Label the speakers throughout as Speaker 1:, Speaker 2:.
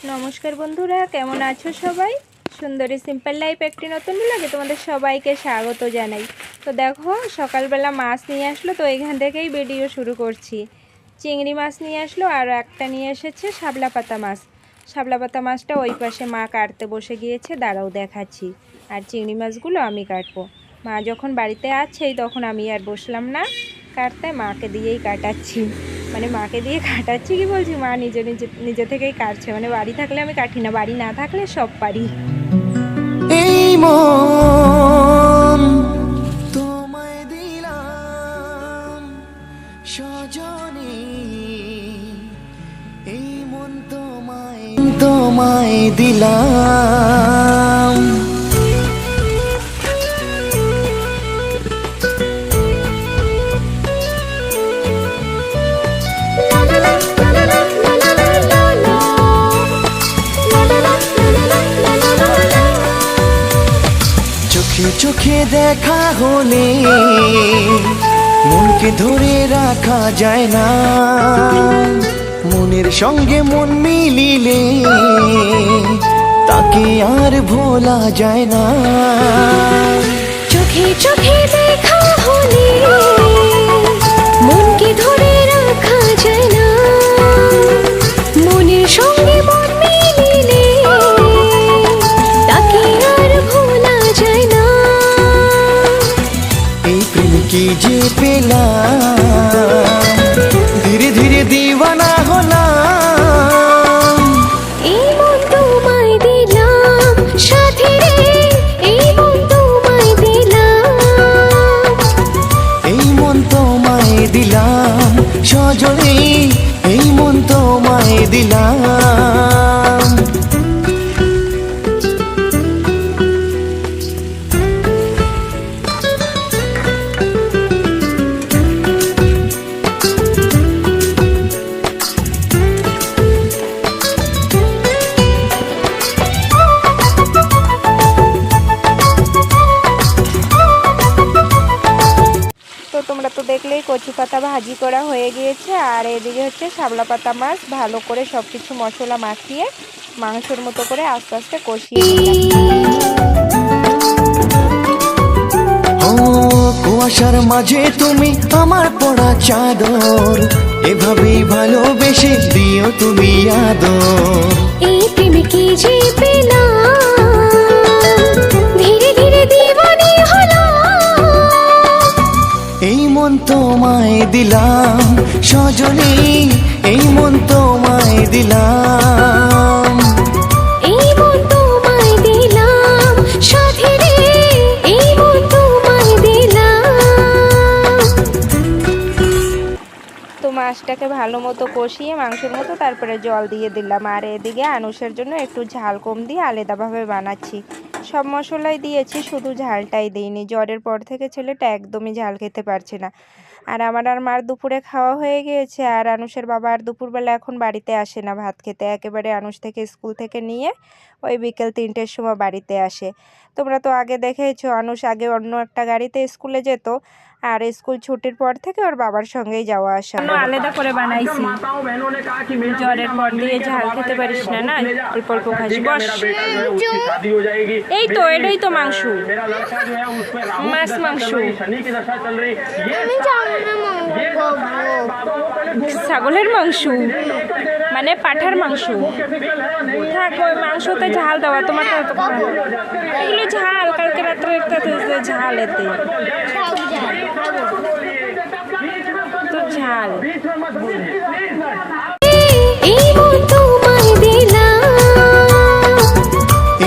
Speaker 1: নমস্কার বন্ধুরা, কেমন আছো সবাই? সুন্দরী সিম্পল লাইফ একটি নতুন ব্লগে তোমাদের সবাইকে স্বাগত জানাই। তো দেখো, সকালবেলা মাছ নিয়ে আসলো, তো এখান থেকেই ভিডিও শুরু করছি। চিংড়ি মাছ নিয়ে আসলো আর একটা নিয়ে এসেছে শাপলা পাতা মাছ। শাপলা পাতা মাছটা ওই পাশে মা কাটতে বসে গিয়েছে, দাঁড়াও দেখাচ্ছি। আর চিংড়ি মাছগুলো আমি কাটবো। মা যখন বাড়িতে আছেই তখন আমি আর বসলাম না কাটতে, মাকে দিয়েই কাটাচ্ছি। মানে মাকে দিয়ে কাটাচ্ছি কি বলছি, মা নিজে নিজে নিজে থেকেই কাটছে। মানে বাড়ি থাকলে আমি কাটি না, বাড়ি না থাকলে সব পারি।
Speaker 2: এই মন তোমায় দিলাম সজনী, এই মন তোমায় দিলাম। চোখে চোখে দেখা হলে মনকে ধরে রাখা যায় না, মনের সঙ্গে মন মিলিলে তাকে আর ভোলা যায় না।
Speaker 3: চোখে চোখে দেখা হলে মনকে ধরে রাখা যায় না, মনের সঙ্গে মন মিলিলে তাকে আর ভোলা যায় না।
Speaker 2: এই প্রেম কি যে পেলাম, ধীরে ধীরে দিওয়ানা হলাম।
Speaker 3: এই মন তোমায় দিলাম সাথী রে, এই মন তোমায় দিলাম।
Speaker 2: এই মন তোমায় দিলাম সজনী, এই মন তোমায় দিলাম।
Speaker 1: তো তোমরা তো দেখলেই কচু পাতা ভাজি করা হয়ে গিয়েছে, আর এদিকে হচ্ছে শাপলা পাতা মাছ ভালো করে সব কিছু মশলা মাখিয়ে মাংসের মতো করে আস্তে আস্তে কষিয়ে
Speaker 2: ও কুয়াশার মাঝে তুমি আমার পড়া চাদর, এভাবেই ভালোবেসে দিও তুমি আদর।
Speaker 3: এই প্রেম কি যে পেলাম, ধীরে ধীরে দিওয়ানি হলাম।
Speaker 2: এই মন তোমায় দিলাম সজনী, এই মন তোমায় দিলাম।
Speaker 3: এই মন তোমায় দিলাম সাথী রে, এই মন তোমায় দিলাম।
Speaker 1: তো মাছটাকে ভালো মতো কষিয়ে মাংসের মতো তারপরে জল দিয়ে দিলাম। আর এদিকে আনুষের জন্য একটু ঝাল কম দিয়ে আলাদাভাবে বানাচ্ছি। সব মশলাই দিয়েছি, শুধু ঝালটাই দিইনি। জ্বরের পর থেকে ছেলেটা একদমই ঝাল খেতে পারছে না। আর আমার আর মার দুপুরে খাওয়া হয়ে গিয়েছে। আর আনুষের বাবা আর দুপুরবেলা এখন বাড়িতে আসে না ভাত খেতে, একেবারে আনুষ থেকে স্কুল থেকে নিয়ে ওই বিকেল 3টের সময় বাড়িতে আসে। তোমরা তো আগে দেখেছো, আনুষ আগে অন্য একটা গাড়িতে স্কুলে যেত, আর স্কুল ছুটির পর থেকে ওর বাবার সঙ্গেই যাওয়া আসা। আলাদা করে বানাইছি, জ্বরের পর দিয়ে ঝাল খেতে পারিস না, না অল্প অল্প খাস। বস, এই তো এটাই তো মাংস, মাছ মাংস, ছাগলের মাংস মানে পাঠার মাংস। থাক, ওই মাংসতে ঝাল দেওয়া, তোমার এগুলো ঝাল, কালকে রাত্রে একটা ঝাল, এতে তো ঝাল।
Speaker 3: এই মন তোমায় দিলাম,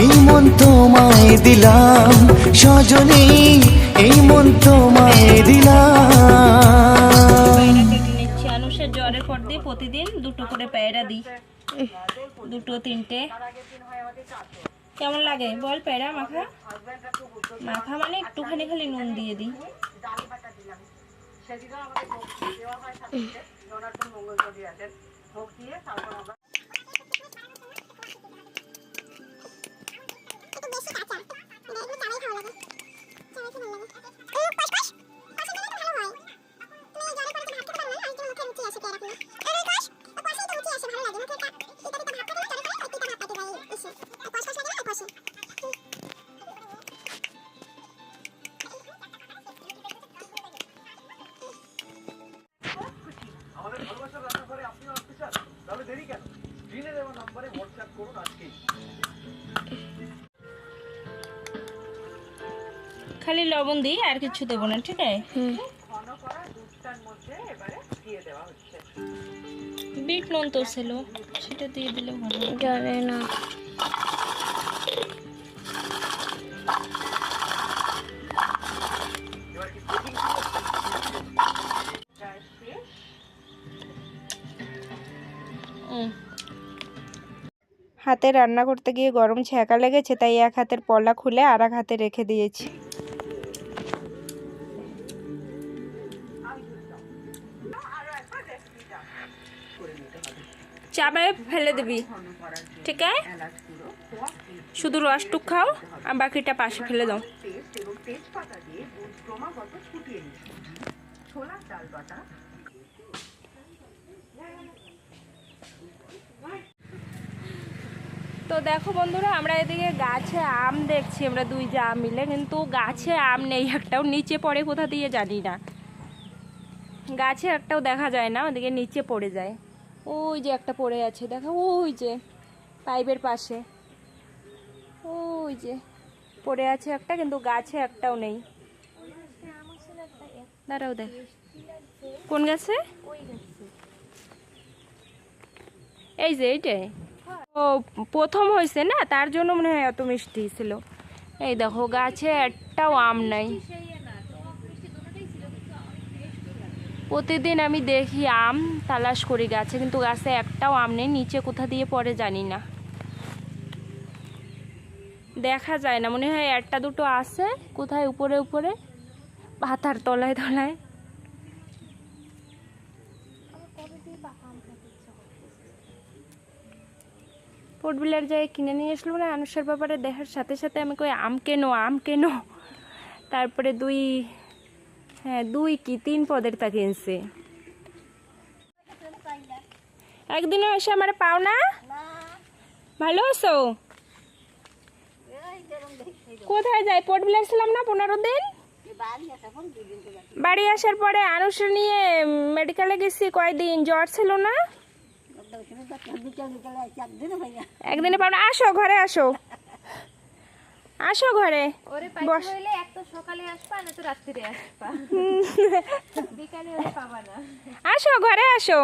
Speaker 2: এই মন তোমায় দিলাম সজনী, এই মন তোমায় দিলাম।
Speaker 1: নিচ্ছি আনুষের জ্বরের পর দিয়ে প্রতিদিন দুটো করে পেয়ারা দিই, 2-3টে। কেমন লাগে বল পেয়ারা মাখা? মাখা মানে একটুখানি খালি নুন দিয়ে দিই। খালি লবণ দিই, আর কিছু দেবো না, ঠিক আছে? বিট নুন তো ছিল, সেটা দিয়ে দিলে ভালো।
Speaker 3: জানে না।
Speaker 1: হাতে রান্না করতে গিয়ে গরম ছ্যাঁকা লেগেছে, তাই এক হাতের পলা খুলে আর এক হাতে রেখে দিয়েছি। চাপে ফেলে দিবি, ঠিক আছে? শুধু রসটুক খাও আর বাকিটা পাশে ফেলে দাও। তো দেখো বন্ধুরা, আমরা এদিকে গাছে আম দেখছি, আমরা দুই যা মিলে, কিন্তু গাছে আম নেই একটাও, নিচে পড়ে কোথা দিয়ে জানি না। গাছে একটাও দেখা যায় না, ওদিকে নিচে পড়ে যায়। ওই যে একটা পড়ে আছে, দেখো ওই যে পাইপের পাশে, ওই যে পড়ে আছে একটা, কিন্তু গাছে একটাও নেই। দাঁড়াও দেখ কোন গাছে, এই যে এইটাই। ও প্রথম হয়েছে না, তার জন্য মনে হয় এত মিষ্টি ছিল। এই দেখো গাছে একটাও আম নাই। প্রতিদিন আমি দেখি আম তালাশ করি গাছে, কিন্তু গাছে একটাও আম নেই, নিচে কোথা দিয়ে পড়ে জানি না, দেখা যায় না। মনে হয় একটা দুটো আছে কোথায় উপরে উপরে, পাতার তলায় তলায়। পোর্টবিলার যায় কিনে নিয়ে আসলো না, আনুষের ব্যাপারে দেখার সাথে সাথে আমি কই আম কেনো, আম কেনো। তারপরে দুই কি 3 পদের তা কিনছে। একদিনও এসে আমার পাও না? ভালো আছো? কোথায় যাই? পোর্টবিলার ছিলাম না 15 দিন। বাড়ি আসার পরে আনুষের নিয়ে মেডিকেলে গেছি, কয়দিন জ্বর ছিল না, একদিনে পাও না। আসো ঘরে, আসো আসো ঘরে বস। আসো ঘরে আসো।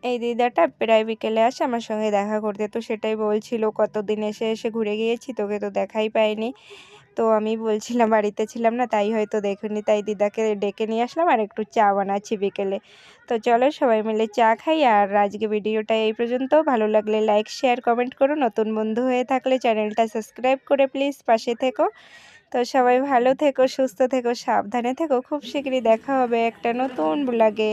Speaker 1: এই দিদাটা প্রায় বিকেলে আসে আমার সঙ্গে দেখা করতে, তো সেটাই বলছিল কতদিন এসে এসে ঘুরে গিয়েছি, তোকে তো দেখাই পাইনি। তো আমি বলছিলাম বাড়িতে ছিলাম না, তাই হয়তো দেখুনি, তাই দিদাকে ডেকে নিয়ে আসলাম আর একটু চা বানাচ্ছি বিকেলে। তো চলো সবাই মিলে চা খাই। আর আজকে ভিডিওটা এই পর্যন্ত। ভালো লাগলে লাইক শেয়ার কমেন্ট করো, নতুন বন্ধু হয়ে থাকলে চ্যানেলটা সাবস্ক্রাইব করে প্লিজ পাশে থেকো। তো সবাই ভালো থেকো, সুস্থ থেকো, সাবধানে থেকো। খুব শীঘ্রই দেখা হবে একটা নতুন ব্লগে।